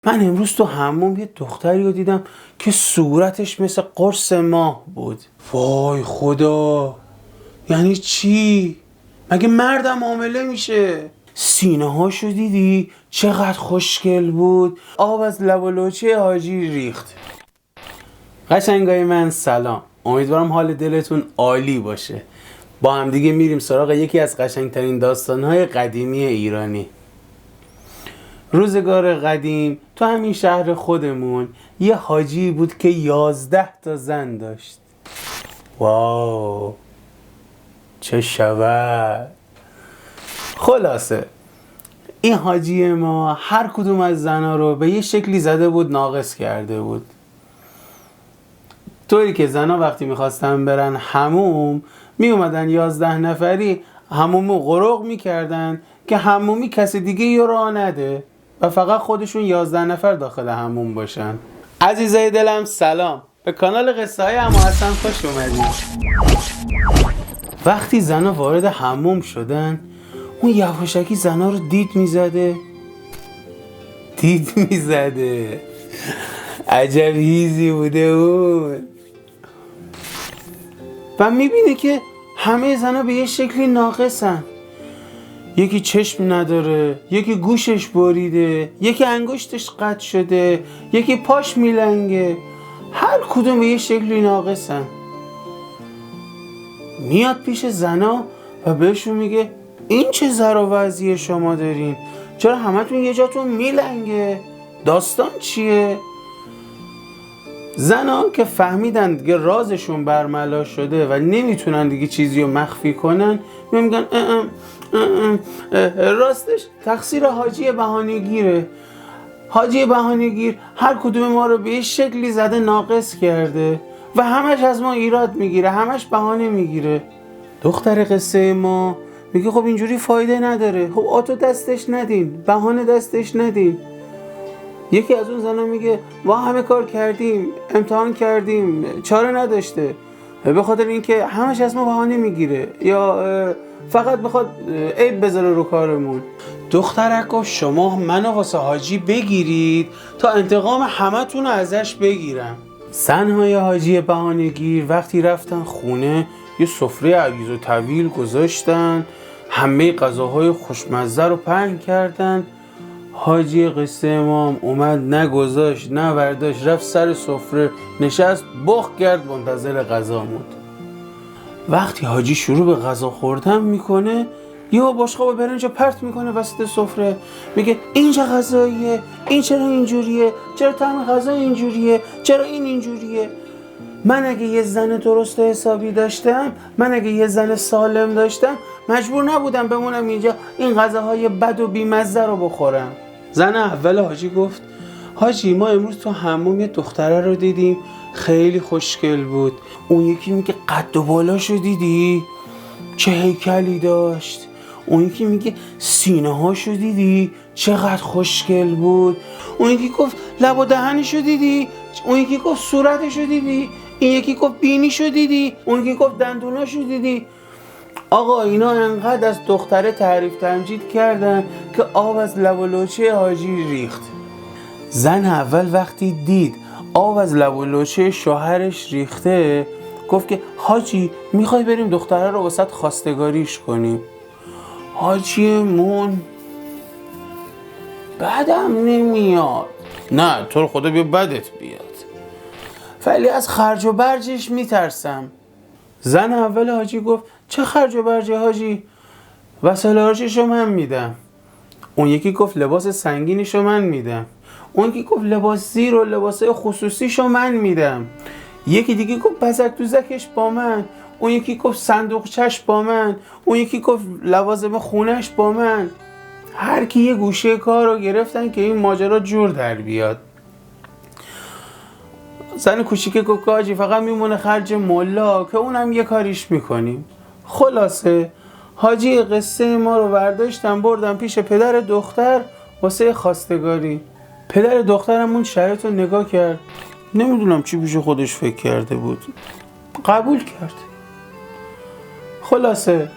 من امروز تو حموم یه دختری رو دیدم که صورتش مثل قرص ماه بود. وای خدا، یعنی چی؟ مگه مردم حامله میشه؟ سینه هاشو دیدی؟ چقدر خوشگل بود. آب از لب و لوچه حاجی ریخت. قشنگای من سلام، امیدوارم حال دلتون عالی باشه. با هم دیگه میریم سراغ یکی از قشنگترین داستانهای قدیمی ایرانی. روزگار قدیم تو همین شهر خودمون یه حاجی بود که 11 تا زن داشت. واو، چه شود. خلاصه این حاجی ما هر کدوم از زنا رو به یه شکلی زده بود، ناقص کرده بود. طوری که زنا وقتی میخواستن برن حموم می اومدن 11 نفری حمومو غرق میکردن که حمومی کسی دیگه یه راه نده و فقط خودشون 11 نفر داخل حموم باشن. عزیزای دلم سلام، به کانال قصه های عمو حسن خوش اومدید. وقتی زنا وارد حموم شدن، اون یواشکی زنا رو دید میزده. عجب هیزی بوده اون. و میبینه که همه زنا به یه شکلی ناقصن. یکی چشم نداره، یکی گوشش بریده، یکی انگشتش قطع شده، یکی پاش میلنگه. هر کدوم به یه شکلی ناقصن. میاد پیش زنا و بهشون میگه این چه زر و وضعی شما دارین؟ چرا همتون یه جاتون میلنگه؟ داستان چیه؟ زنا که فهمیدن دیگه رازشون برملا شده و نمیتونن دیگه چیزی رو مخفی کنن، میگن راستش تقصیر حاجی بهانه‌گیره. حاجی بهانه‌گیر هر کدوم ما رو به یه شکلی زده، ناقص کرده و همش از ما ایراد میگیره، همش بهانه میگیره. دختر قصه ما میگه خب اینجوری فایده نداره، خب آتو دستش ندین، بهانه دستش ندین. یکی از اون زنا میگه ما همه کار کردیم، امتحان کردیم، چاره نداشته، به خاطر اینکه همش از ما بهانه میگیره یا فقط بخواد عیب بذاره رو کارمون. دخترک گفت شما منو واسه حاجی بگیرید تا انتقام همتون رو ازش بگیرم. زنهای حاجی بهانه‌گیر وقتی رفتن خونه، یه سفره عریض و طویل گذاشتن، همه غذاهای خوشمزه رو پهن کردن. حاجی قصه امام اومد، نگذاشت نه برداشت، رفت سر سفره نشست، بخ کرد، منتظر غذا بود. وقتی حاجی شروع به غذا خوردن میکنه، یهو بشقاب و برنج پرت میکنه وسط سفره، میگه این چه غذاییه؟ این چرا اینجوریه؟ چرا طعم غذا اینجوریه؟ چرا این اینجوریه؟ من اگه یه زن درست و حسابی داشتم، من اگه یه زن سالم داشتم، مجبور نبودم بمونم اینجا این غذاهای بد و بیمزه رو بخورم. زن اول حاجی گفت حاجی ما امروز تو حموم یه دختره رو دیدیم، خیلی خوشگل بود. اون یکی میگه قد و بالاشو دیدی؟ چه هیکلی داشت. اون یکی میگه سینه هاشو دیدی؟ چقدر خوشگل بود. اون یکی گفت لب و دهنشو دیدی؟ اون یکی گفت صورتشو دیدی؟ این یکی گفت بینیشو دیدی؟ اون یکی گفت دندوناشو دیدی؟ آقا اینا انقدر از دختره تعریف تمجید کردن که آب از لب و لوچه حاجی ریخت. زن اول وقتی دید آب از لب و لوچه شوهرش ریخته، گفت که حاجی میخوای بریم دختره رو واسط خواستگاریش کنیم؟ حاجی مون بدم نمیاد. نه تو رو خدا بیا بدت بیاد، ولی از خرج و برجش میترسم. زن اول حاجی گفت چه خرج و برجه حاجی؟ وسایل هاشیشو من میدم. اون یکی گفت لباس سنگینیشو من میدم. اون یکی گفت لباس زیر و لباس خصوصیشو من میدم. یکی دیگه گفت بزک دوزکش با من. اون یکی گفت صندوقچش با من. اون یکی گفت لوازم خونش با من. هر کی یه گوشه کار رو گرفتن که این ماجرا جور در بیاد. زن کوچیک گفت حاجی فقط میمونه خرج ملا که اونم یه کاریش میکنیم. خلاصه حاجی قصه ما رو برداشتم بردم پیش پدر دختر واسه خواستگاری. پدر دخترمون شرایط رو نگاه کرد، نمیدونم چی پیش خودش فکر کرده بود، قبول کرد. خلاصه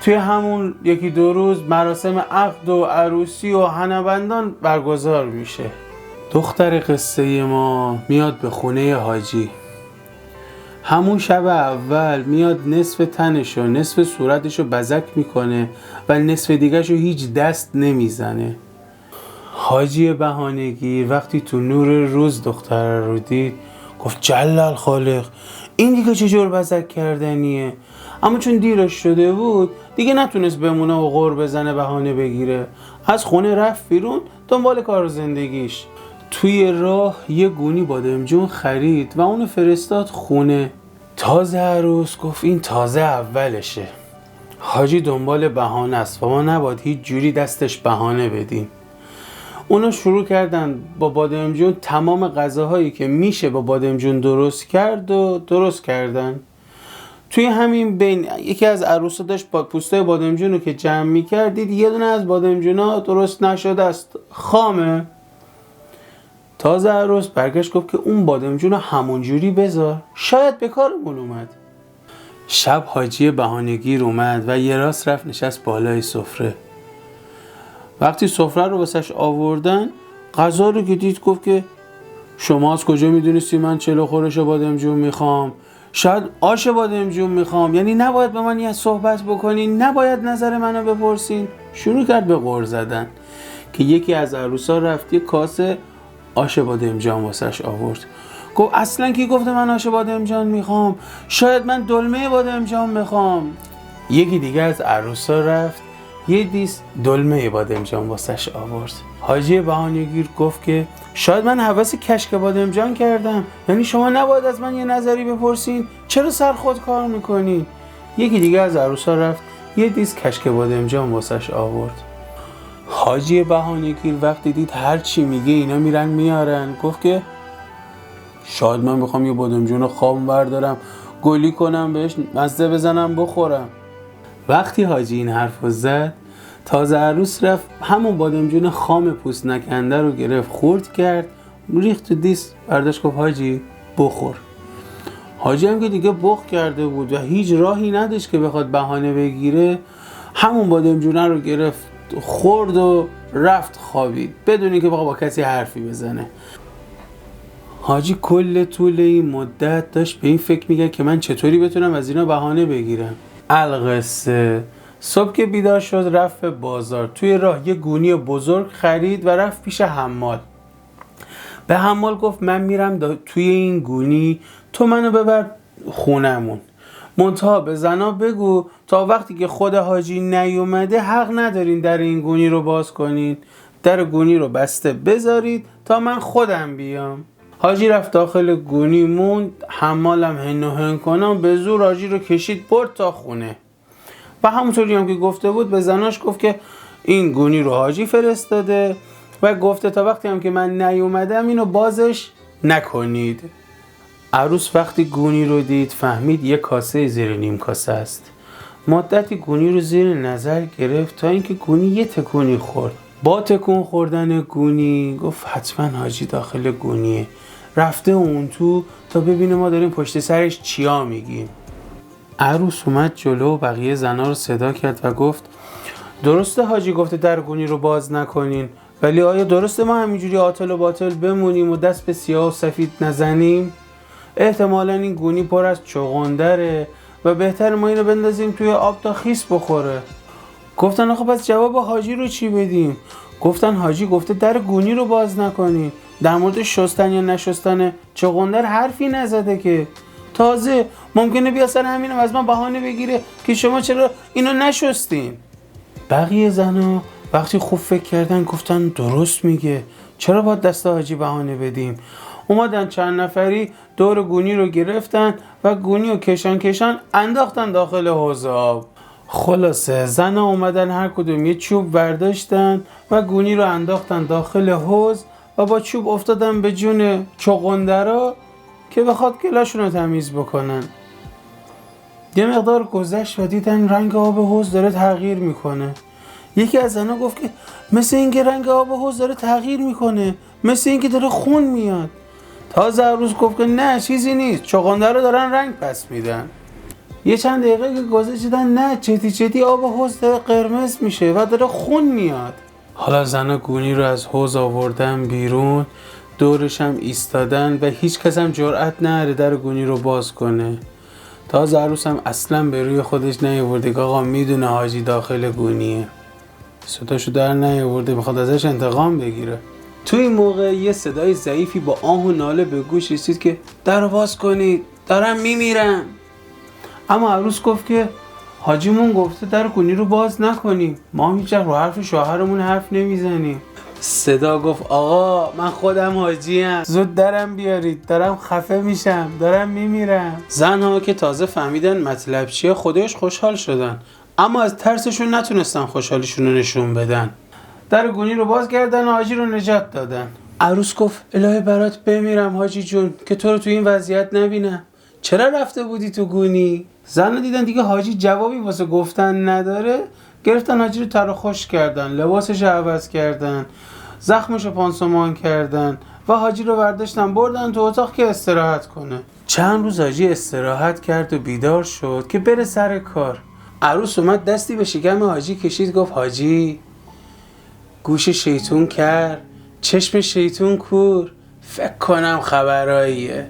توی همون یکی دو روز مراسم عقد و عروسی و هنبندان برگزار میشه. دختر قصه ما میاد به خونه حاجی. همون شب اول میاد نصف تنشو نصف صورتشو بزک میکنه و نصف دیگهشو هیچ دست نمیزنه. حاجی بهانه‌گیر وقتی تو نور روز دختر رو دید گفت جلال خالق، این دیگه چجور بزک کردنیه؟ اما چون دیرش شده بود دیگه نتونست بمونه و غر بزنه بهانه بگیره. از خونه رفت بیرون دنبال کار زندگیش. توی راه یه گونی بادمجون خرید و اونو فرستاد خونه. تازه عروس گفت این تازه اولشه. حاجی دنبال بهانه است و ما نباید هیچ جوری دستش بهانه بدیم. اونا شروع کردن با بادمجون تمام غذاهایی که میشه با بادمجون درست کرد و درست کردن. توی همین بین یکی از عروسا داشت با پوستای بادمجون رو که جمع میکرد دید یه دونه از بادمجونا درست نشده است، خامه. تازه عروس برگشت گفت که اون بادمجون رو همونجوری بذار، شاید به کارمون اومد. شب حاجی بهانه‌گیر اومد و یه راست رفت نشست بالای سفره. وقتی سفره رو واسش آوردن غذا رو که دید گفت که شما از کجا میدونستی من چلو خورش بادمجون میخوام؟ شاید آش بادمجون میخوام، یعنی نباید به من یه صحبت بکنین، نباید نظر منو بپرسین. شروع کرد به غر زدن که یکی از عروسا رفت یه کاسه آش بادمجان واسش آورد. گفت اصلا کی گفته من آش بادمجان میخوام؟ شاید من دلمه بادمجان میخوام. یکی دیگه از عروسا رفت یه دیس دلمه بادمجان واسش آورد. حاجی بهانه‌گیر گفت که شاید من هوس کشک بادمجان کردم، یعنی شما نباید از من یه نظری بپرسین، چرا سر خود کار میکنین؟ یکی دیگه از عروسا رفت یه دیس کشک بادمجان واسش آورد. حاجی بهانه‌گیر وقتی دید هر چی میگه اینا میرن میارن گفت که شاید من میخوام یه بادمجون خام بردارم گلی کنم بهش مزه بزنم بخورم. وقتی حاجی این حرفو زد تازه عروس رفت همون بادمجون خام پوست نکنده رو گرفت خورد کرد ریخت تو دیس برداشت گفت حاجی بخور. حاجی هم که دیگه بخ کرده بود و هیچ راهی نداشت که بخواد بهانه بگیره، همون بادمجونه رو گرفت خورد و رفت خوابید بدون اینکه با کسی حرفی بزنه. حاجی کل طول این مدت داشت به این فکر میگه که من چطوری بتونم از اینا بهانه بگیرم. القصه صبح که بیدار شد رفت به بازار. توی راه یه گونی بزرگ خرید و رفت پیش حمال. به حمال گفت من میرم توی این گونی، تو منو ببر خونمون، منتها به زنا بگو تا وقتی که خود حاجی نیومده حق ندارین در این گونی رو باز کنین، در گونی رو بسته بذارید تا من خودم بیام. حاجی رفت داخل گونی موند. حمالم هن و هن کنم به زور حاجی رو کشید برد تا خونه و همونطوری هم که گفته بود به زناش گفت که این گونی رو حاجی فرستاده و گفته تا وقتی هم که من نیومدم اینو بازش نکنید. عروس وقتی گونی رو دید فهمید یه کاسه زیر نیم کاسه است. مدتی گونی رو زیر نظر گرفت تا اینکه گونی یه تکونی خورد. با تکون خوردن گونی گفت حتما حاجی داخل گونیه، رفته اون تو تا ببینه ما داریم پشت سرش چیا میگیم. عروس اومد جلو و بقیه زنا رو صدا کرد و گفت درسته حاجی گفته در گونی رو باز نکنین، ولی آیا درسته ما همینجوری عاطل و باطل بمونیم و دست به سیاه و سفید نزنیم؟ احتمالاً این گونی پر از چغندره و بهتر ما اینو بندازیم توی آب تا خیس بخوره. گفتن آخه پس جواب حاجی رو چی بدیم؟ گفتن حاجی گفته در گونی رو باز نکنی، در مورد شستن یا نشستن چغندر حرفی نزده که. تازه ممکنه بیا سر همینم از من بهانه بگیره که شما چرا اینو نشستین. بقیه زنا وقتی خوب فکر کردن گفتن درست میگه، چرا باید دست حاجی بهانه بدیم؟ اومدن چند نفری دور گونی رو گرفتن و گونی رو کشان انداختن داخل حوض آب. خلاصه زنا اومدن هر کدوم یه چوب برداشتن و گونی رو انداختن داخل حوض و با چوب افتادن به جون چغندرا که بخواد گلاشون رو تمیز بکنن. یه مقدار گذشت و دیدن رنگ آب حوض داره تغییر میکنه. یکی از زنا گفت که مثل اینکه رنگ آب حوض داره تغییر میکنه، مثل اینکه داره خون میاد. تازه عروس گفت که نه چیزی نیست، چغندرا دارن رنگ پس میدن. یه چند دقیقه که گذشت دیدن نه جدی آب حوض داره قرمز میشه و داره خون میاد. حالا زنا گونی رو از حوض آوردن بیرون، دورش هم ایستادن و هیچ کس هم جرئت نداره در گونی رو باز کنه. تازه عروس هم اصلا به روی خودش نیاورده که آقا میدونه حاجی داخل گونیه، صداشو در نیاورده، میخواد ازش انتقام بگیره. تو این موقع یه صدای ضعیفی با آه و ناله به گوش رسید که درو باز کنید، دارم میمیرم. اما عروس گفت که حاجیمون گفته در گونی رو باز نکنیم، ما هیچ وقت رو حرف شوهرمون حرف نمیزنیم. صدا گفت آقا من خودم حاجیم، زود درم بیارید، دارم خفه میشم، دارم میمیرم. زنها که تازه فهمیدن مطلب چیه خودش خوشحال شدن، اما از ترسشون نتونستن خوشحالیشون رو نشون بدن. در گونی رو باز کردن و حاجی رو نجات دادن. عروس گفت الهی برات بمیرم حاجی جون که تو رو تو این وضعیت نبینم، چرا رفته بودی تو گونی؟ زن دیدن دیگه حاجی جوابی واسه گفتن نداره، گرفتن حاجی رو تر و خشک کردن، لباسش رو عوض کردن، زخمش رو پانسمان کردن و حاجی رو برداشتن بردن تو اتاق که استراحت کنه. چند روز حاجی استراحت کرد و بیدار شد که بره سر کار. عروس اومد دستی به شکم حاجی کشید، گفت حاجی گوش شیطون کر، چشم شیطون کور، فکر کنم خبراییه.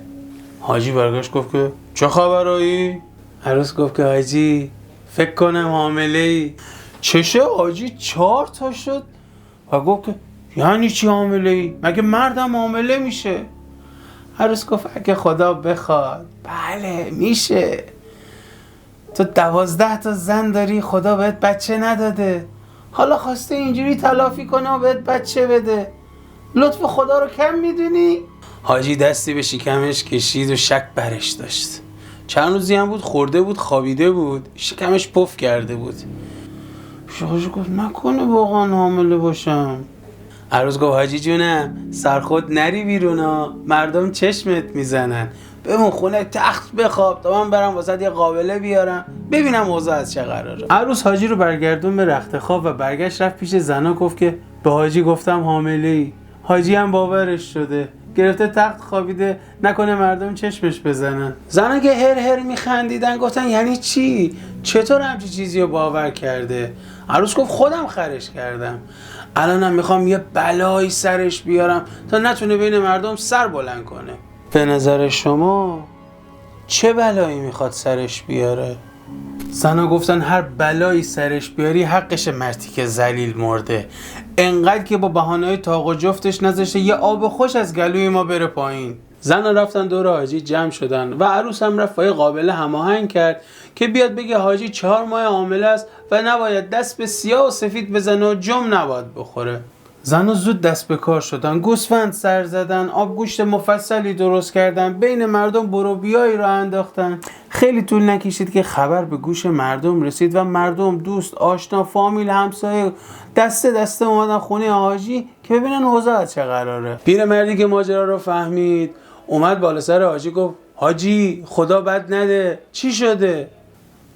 حاجی برگشت گفت که چه خبرایی؟ عروس گفت که حاجی فکر کنم حامله‌ای. چشه حاجی 4 تا شد و گفت که یعنی چی حامله‌ای؟ مگه مردم حامله میشه؟ عروس گفت اگه خدا بخواد بله میشه. تو 12 تا زن داری، خدا بهت بچه نداده، حالا خواسته اینجوری تلافی کنه و بهت بچه بده، لطف خدا رو کم میدونی؟ حاجی دستی به شکمش کشید و شک برش داشت. چند روزی هم بود خورده بود خوابیده بود، شکمش پف کرده بود. حاجی گفت نکنه واقعا حامله باشم. عروس گفت حاجی جونم سرخود نری بیرون ها، مردم چشمت میزنن، بمون خونه تخت بخواب تا من برم واسه یه قابله بیارم ببینم اوضاع از چه قراره. عروس حاجی رو برگردون به رخت خواب و برگشت رفت پیش زنا، گفت که به حاجی گفتم حامله‌ای. حاجی هم باورش شده، گرفته تخت خوابیده، نکنه مردم چشمش بزنن. زنا که هر هر میخندیدن گفتن یعنی چی؟ چطور همچی چیزی رو باور کرده؟ عروس گفت خودم خرش کردم، الانم میخوام یه بلایی سرش بیارم تا نتونه بین مردم سر بلند کنه. به نظر شما چه بلایی میخواد سرش بیاره؟ زنا گفتن هر بلایی سرش بیاری حقش مرتی که ذلیل مرده، انقدر که با بهانه‌های طاق و جفتش نذاشته یه آب خوش از گلوی ما بره پایین. زنا رفتن دور حاجی جمع شدن و عروس هم رفت با یه قابله هماهنگ کرد که بیاد بگه حاجی 4 ماه حامله است و نباید دست به سیاه و سفید بزنه و جم نباید بخوره. زنا زود دست به کار شدن، گوسفند سر زدن، آبگوشت مفصلی درست کردن، بین مردم برو بیایی رو انداختن. خیلی طول نکشید که خبر به گوش مردم رسید و مردم، دوست، آشنا، فامیل، همسایه دسته دسته اومدن خونه حاجی که ببینن اوضاع چه قراره. پیرمردی که ماجرا رو فهمید اومد بالا سر حاجی گفت حاجی خدا بد نده، چی شده؟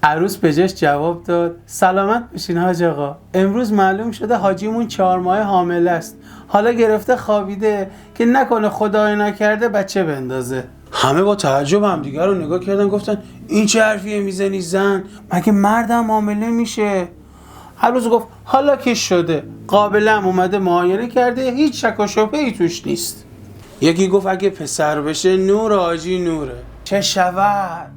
عروس به جاش جواب داد سلامت بشین حاج آقا، امروز معلوم شده حاجیمون 4 ماه حامله است، حالا گرفته خوابیده که نکنه خدای نکرده بچه بندازه. همه با تعجب همدیگه رو نگاه کردن، گفتن این چه حرفیه میزنی زن؟ مگه مردم حامله میشه؟ عروس گفت حالا که شده، قابلم اومده معاینه کرده، هیچ شک و شبهه‌ای توش نیست. یکی گفت اگه پسر بشه نور حاجی نوره، چه شود؟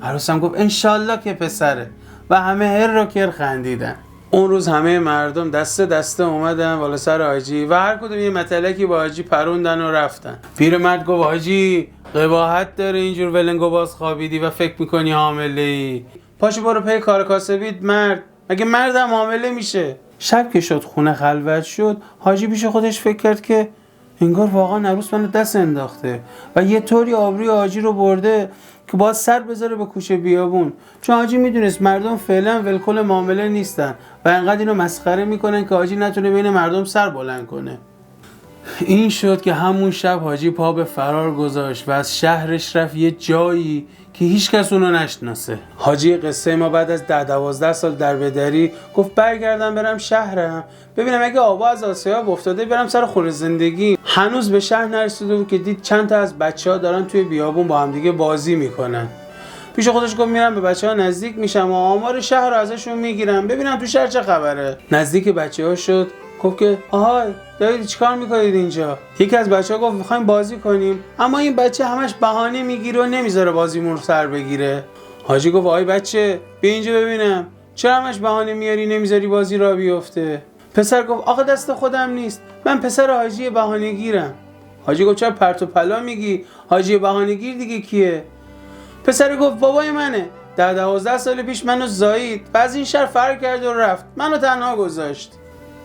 عروس هم گفت انشالله که پسره و همه هر رو کر خندیدن. اون روز همه مردم دسته دسته اومدن بالا سر حاجی و هر کدوم یه مطلقی با حاجی پروندن و رفتن. پیرمرد گفت حاجی قباحت داره اینجور ولنگو باز خوابیدی و فکر میکنی حامله ای، پاشو برو پی کار کاسبیت مرد، مگه مردم حامله میشه؟ شب که شد خونه خلوت شد، حاجی پیش خودش فکر کرد که انگار واقعا عروس منو دست انداخته و یه طوری آبروی حاجی رو برده که باید سر بذاره به کوچه بیابون، چون حاجی میدونست مردم فعلا ولکل معامله نیستن و انقدر اینو مسخره میکنن که حاجی نتونه بین مردم سر بلند کنه. این شد که همون شب حاجی پا به فرار گذاشت و از شهرش رفت یه جایی که هیچ کس اونو نشناسه. حاجی قصه ما بعد از 10-12 سال در بدری گفت برگردم برم شهرم ببینم اگه آبا از آسیاب افتاده برم سر خور زندگی. هنوز به شهر نرسیده بود که دید چند تا از بچه‌ها دارن توی بیابون با هم دیگه بازی میکنن. پیش خودش گفت میرم به بچه‌ها نزدیک میشم و آمار شهر رو ازشون میگیرم ببینم تو شهر چه خبره. نزدیک بچه‌ها شد، گفت که آهای دارید چیکار میکنید اینجا؟ یکی از بچه‌ها گفت میخوایم بازی کنیم، اما این بچه همش بهانه میگیره و نمیذاره بازیمون رو سر بگیره. حاجی گفت آهای بچه بیا اینجا ببینم، چرا همش بهانه میاری نمیذاری بازی را بیفته؟ پسر گفت آخه دست خودم نیست، من پسر حاجی بهانه گیرم. حاجی گفت چرا پرت و پلا میگی؟ حاجی بهانه گیر دیگه کیه؟ پسر گفت بابای منه، 12 سال پیش منو زایید و از این شهر فرار کرد و رفت، منو تنها گذاشت.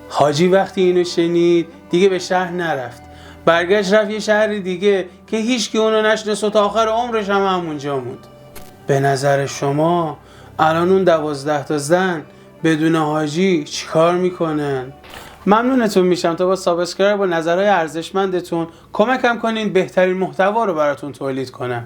حاجی وقتی اینو شنید دیگه به شهر نرفت، برگشت رفت یه شهر دیگه که هیچ کی اونو نشناس و تا آخر عمرش هم همونجا موند. به نظر شما الان اون 12 تا زن بدون حاجی چیکار میکنن؟ ممنونتون میشم تا با سابسکرایب و نظرهای ارزشمندتون کمکم کنین بهترین محتوا رو براتون تولید کنم.